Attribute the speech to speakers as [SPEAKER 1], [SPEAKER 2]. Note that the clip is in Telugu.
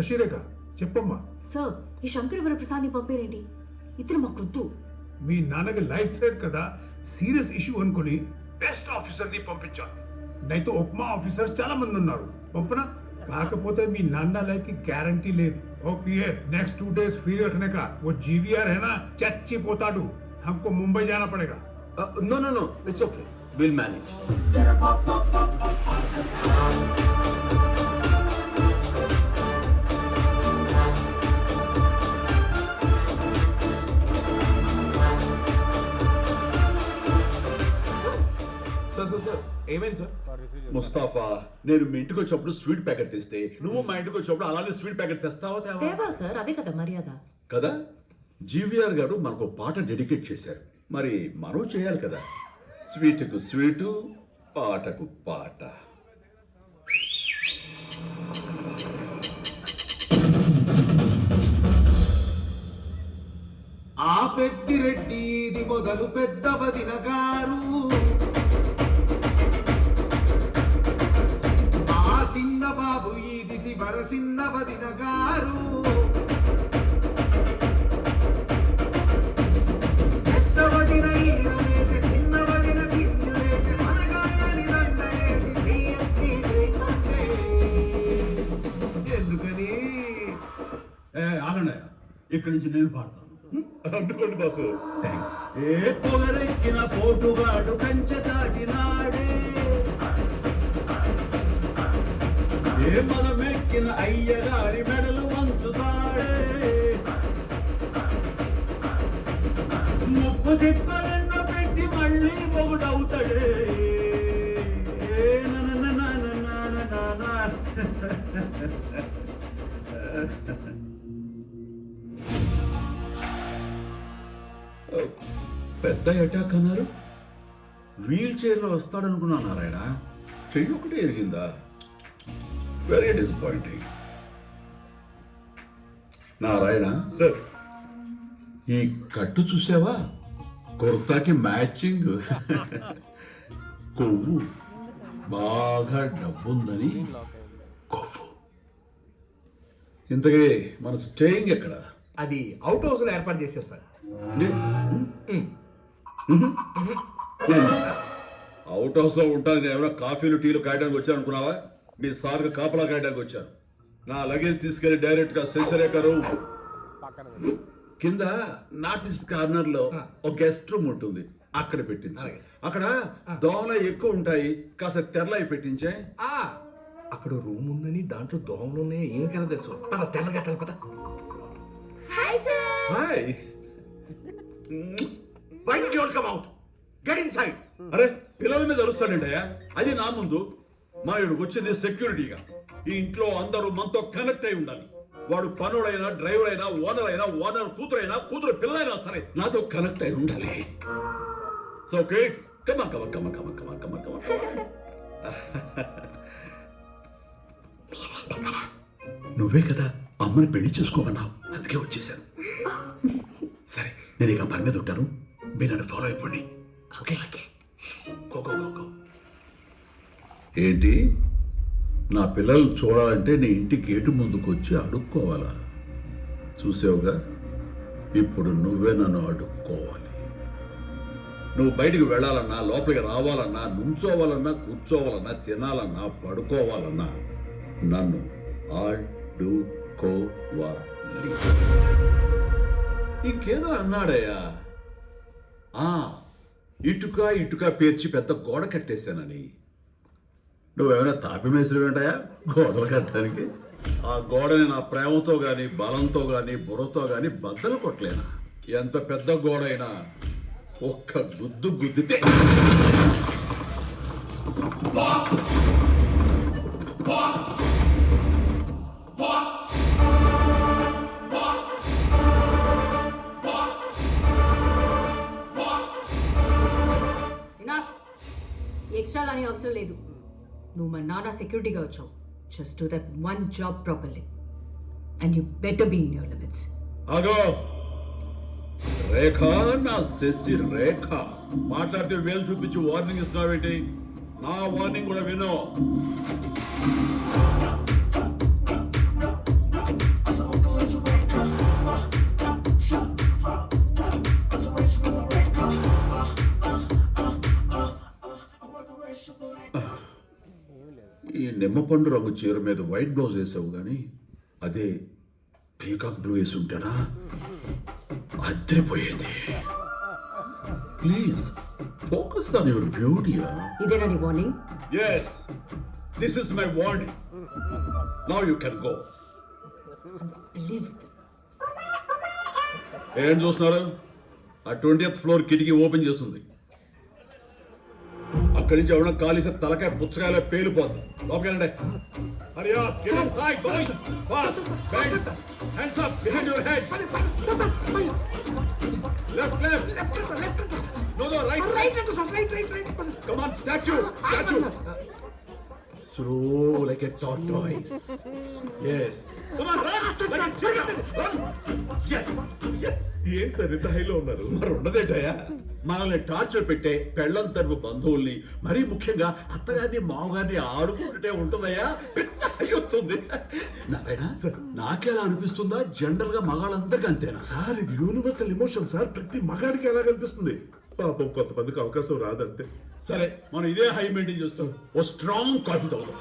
[SPEAKER 1] శశిరేఖ చెప్పమ్మా.
[SPEAKER 2] సార్, ఈ శంకర్ వరప్రసాద్ని పంపారేంటి? ఇతను మాకొద్దు.
[SPEAKER 1] మీ నాన్నకి లైఫ్ థ్రెట్ కదా, సీరియస్ ఇష్యూ అనుకుని బెస్ట్ ఆఫీసర్ ని పంపించాను. నైతో ఉప్మా ఆఫీసర్స్ చాలా మంది ఉన్నారు, పంపనా? కాకపోతే మీ నాన్న లైఫ్ కి గ్యారంటీ లేదు. ఓకే, नेक्स्ट 2 days फ्री रखने का. वो जीवीआर है ना, చచ్చిపోతాడు. हमको मुंबई जाना पड़ेगा.
[SPEAKER 3] No, it's okay. We'll manage. Sir ఏమైంది సార్? ముస్తాఫా, నేను మీ ఇంటికి వచ్చినప్పుడు స్వీట్ ప్యాకెట్ తెస్తే నువ్వు మా ఇంటికి వచ్చినప్పుడు అలానే స్వీట్ ప్యాకెట్ తెస్తావా?
[SPEAKER 2] తేవా సార్, అదే కదా మర్యాద
[SPEAKER 3] కదా. జీవీఆర్ గారు మనకు పాట డెడికేట్ చేశారు, మరి మనం చేయాలి కదా. స్వీట్కు స్వీటు, పాటకు పాట.
[SPEAKER 4] ఆ పెద్దిరెడ్డి ఇది మొదలు పెద్ద వదిన గారు, ఆ చిన్న బాబు ఇది శివర చిన్న వదిన గారు, పెద్ద వదిన ఈల వేసే చిన్న వదిన సిద్ధులేసే మనగాయని దండేసి చెయ్యెత్తి చేయంటే. ఎందుకని
[SPEAKER 3] ఆగండి, ఇక్కడి నుంచి నేను పాడతాను.
[SPEAKER 4] అందుకోండి బాసు.
[SPEAKER 3] థ్యాంక్స్. ఏ పొగరెక్కిన పోటుగాడు కంచె దాటినాడే, ఏ మదమెక్కిన అయ్యగారి మెడలు వంచుతాడే, ముప్పు తిప్పలెన్న పెట్టి మళ్ళీ మొగుడవుతాడే. పెద్ద అటాక్ అన్నారు, వీల్ చైర్లో వస్తాడనుకున్నాను నారాయణ. చెయ్యి ఒకటే ఎరిగిందా? Very disappointing. నారాయణ
[SPEAKER 4] సార్,
[SPEAKER 3] ఈ కట్టు చూసావా? కుర్తాకి మ్యాచింగ్. కొవ్వు, బాగా డబ్బుందని కొవ్వు. ఇంతకీ మన స్టేయింగ్ ఎక్కడ?
[SPEAKER 4] అది అవుట్ హౌస్ లో ఏర్పాటు చేశారు సార్.
[SPEAKER 3] అవుట్ హౌస్ లో ఉంటాను. నేను ఏమైనా కాఫీలు టీలు కాయడానికి వచ్చాను అనుకున్నావా? మీ సార్కి కాపలా కాయడానికి వచ్చాను. నా లగేజ్ తీసుకెళ్లి డైరెక్ట్ గా శశిరేఖ రూమ్ కింద నార్త్ ఈస్ట్ కార్నర్ లో ఒక గెస్ట్ రూమ్ ఉంటుంది, అక్కడ పెట్టించు. అక్కడ దోమలు ఎక్కువ ఉంటాయి, కాస్త తెరలై పెట్టించే.
[SPEAKER 4] అక్కడ రూమ్ ఉందని, దాంట్లో దోమలు ఉన్నాయి, ఏమికైనా తెలుసు. పద తెల్లగట్టాలి పద.
[SPEAKER 3] Hi.
[SPEAKER 4] Why did you all come out? Get inside.
[SPEAKER 3] అరే, పిల్లల మీద అరుస్తాడంటయ్యా, అది నా ముందు. మా ఇక్కడికి వచ్చింది సెక్యూరిటీగా. ఈ ఇంట్లో అందరూ మనతో కనెక్ట్ అయి ఉండాలి. వాడు పనుడైనా, డ్రైవర్ అయినా, ఓనర్ అయినా, ఓనర్ కూతురైనా, కూతురు పిల్లైనా సరే నాతో కనెక్ట్ అయి ఉండాలి. So kids, come on. నువ్వే కదా అమ్మని పెళ్లి చేసుకోమన్నావు, అందుకే వచ్చేసాను. సరే, నేను ఇక పని మీద ఉంటాను, మీరు నన్ను ఫాలో అయిపోండి. Okay, go. ఏంటి, నా పిల్లలు చూడాలంటే నీ ఇంటి గేటు ముందుకు వచ్చి అడుక్కోవాలా? చూసావుగా, ఇప్పుడు నువ్వే నన్ను అడుక్కోవాలి. నువ్వు బయటికి వెళ్ళాలన్నా, లోపలికి రావాలన్నా, నుంచోవాలన్నా, కూర్చోవాలన్నా, తినాలన్నా, పడుకోవాలన్నా నన్ను అడుక్కోవాలి. ఇంకేదో అన్నాడయ్యా, ఇటుక పేర్చి పెద్ద గోడ కట్టేశానని. నువ్వేమైనా తాపి మేస్త్రి ఏంటయా గోడలు కట్టడానికి? ఆ గోడని నా ప్రేమతో గాని, బలంతో గాని, బుర్రతో గాని బద్దలు కొట్టలేనా? ఎంత పెద్ద గోడైనా ఒక్క గుద్దు గుద్దితే
[SPEAKER 2] ఎక్స్ట్రా అని అవసరం లేదు. నువ్వు మా నాన్న సెక్యూరిటీగా వచ్చావు. Just do that one job properly and you better be in your limits.
[SPEAKER 3] ఆగో రేఖ, నా శశి రేఖ. మాట్లాడితే వేలు చూపించి వార్నింగ్ ఇస్తున్నావేంటి? నా వార్నింగ్ కూడా విను. నిమ్మపండు రంగు చీర మీద వైట్ బ్లౌజ్ వేసావు కానీ అదే పీకాక్ బ్లూ వేసి ఉంటానా అద్దరిపోయేది. ప్లీజ్ ఫోకస్ ఆన్ యువర్ బ్యూటీయా.
[SPEAKER 2] ఇదేనా నీ warning?
[SPEAKER 3] Yes, this is my warning. Now you can go.
[SPEAKER 2] Please.
[SPEAKER 3] ఏం చూస్తున్నారు? ఆ 20th ఫ్లోర్ కిటికీ ఓపెన్ చేస్తుంది. అక్కడి నుంచి ఎవరైనా కాలిసే తలకాయ పుచ్చకాయలో పేలిపోద్ది. లోపలికి వెళ్ళండి. Hurry up, get inside, boys. Fast, bang, hands up behind your head. Left. No, right. Come on, statue. Slow like a tortoise. Yes. Come on, run. Yes.
[SPEAKER 4] ఏం సార్ ఇంత హైలో ఉన్నారు?
[SPEAKER 3] మరి ఉండదేటయ్యా, మనల్ని టార్చర్ పెట్టే పెళ్ళం తరపు బంధువుల్ని, మరీ ముఖ్యంగా అత్తగారిని మామగారిని ఆడుకుంటుంటే ఉంటుందయ్యా, పిచ్చ అయ్యొస్తుంది. నారాయణ, నాకేలా అనిపిస్తుందా? జనరల్ గా మగాళ్ళందరికీ అంతేనా?
[SPEAKER 4] సార్ ఇది యూనివర్సల్ ఎమోషన్ సార్, ప్రతి మగాడికి ఎలా కనిపిస్తుంది. పాపం కొంతమందికి అవకాశం రాదంతే.
[SPEAKER 3] సరే, మనం ఇదే హై మెయింటైన్ చేస్తాం. ఓ స్ట్రాంగ్ కాఫీ తాగుతాం.